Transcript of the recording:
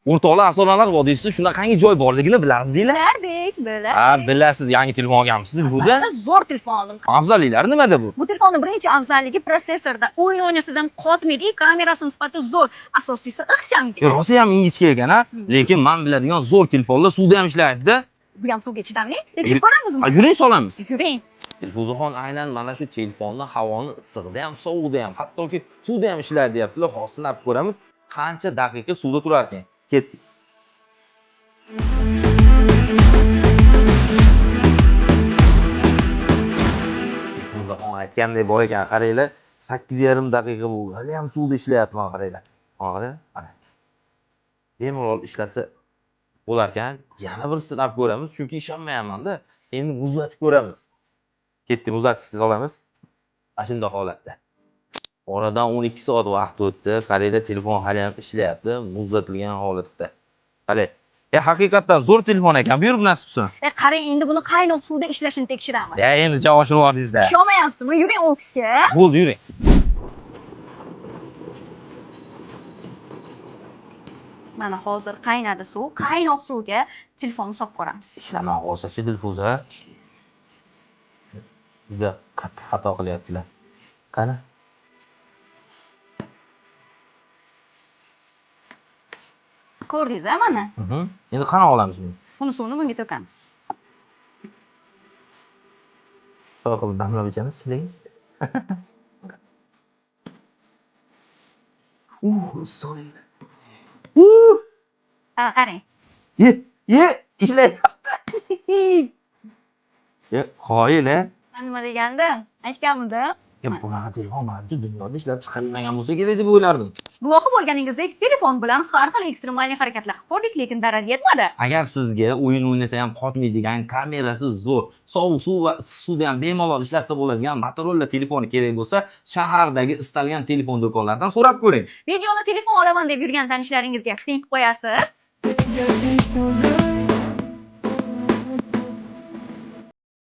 O'rtoqlar Afsonalar vodiysida shunaqangi joy borligini bilardinglar? Bilardik, bilardik. Ha, bilasiz, yangi telefon olganmisiz burada? Zo'r telefon oldim. Afzalliklari nimada bu? Bu telefonning birinchi afzalligi prosessorda. O'yin o'ynasam ham qotmaydi, kamerasi nisbati zo'r. Asosiysi ixchamga. Rosa ham ingichka ekan ha, lekin men biladigan zo'r telefonlar suvda ham ishlaydi-da. Bu ham suvga chidamli. Tekshirib ko'ramizmi? Yuring solamiz. Yuring. Dilfuzaxon aynan mana shu telefonni havoni issiqda ham, sovuqda ham, hattoki suvda ham ishlaydi deyaptilar. Hozir sinab ko'ramiz, qancha daqiqa suvda turar ekan. Ketdik. Dilfuzaxon aytgandek boy ekan, qaranglar, 8,5 daqiqa bo'ldi. Hali ham suvda ishlayapti, mana qaranglar. Mana. Bemalol ishlatsa bo'lar ekan. Yana bir sinab ko'ramiz, chunki ishonmayapman-da. Endi muzlatib ko'ramiz. Ketdik, muzlatib olamiz. Mana shunday holatda. Oradan 12 soat vaqt o'tdi. Qaranglar, telefon hali ham ishlayapti, muzlatilgan holatda. Qarang. Haqiqatan zo'r telefon ekan. Buyurib nasib qilsin. Qarang, endi buni qaynoq suvda ishlashini tekshiramiz. Endi javob oshirib yubordingiz-da. Ishonmayapsizmi? Yuring ofisga. Bo'ldi, yuring. Mana hozir qaynadi suv. Qaynoq suvga telefonni solib ko'ramiz. Ishlamay qolsa-chi Dilfuza. Juda qattiq xato qilyaptilar. Qani? Ko'rdingiz-a mana? Endi qana olamiz buni? Buni suvni bunga to'kamiz. To'g'ri qilib damlab ichamiz, siling. So'ying. Qarang. Ishlayapti. Qoyil-a? Men nima degandim? Aytganmidim. Bunaqa telefon mavjud dunyoda ishlab chiqarilmagan bo'lsa kerak deb o'ylardim. Guvohi bo'lganingizdek, telefon bilan har xil ekstremalniy harakatlar ko'rdik, lekin darar yetmadi. Agar sizga o'yin o'ynasa ham qotmaydigan, kamerasi zo'r, sovuq suv va issiq suvda ham bemalol ishlatsa bo'ladigan Motorola telefoni kerak bo'lsa, shahardagi istalgan telefon do'konlaridan so'rab ko'ring. Videoni telefon olaman deb yurgan tanishlaringizga link qo'yarsiz.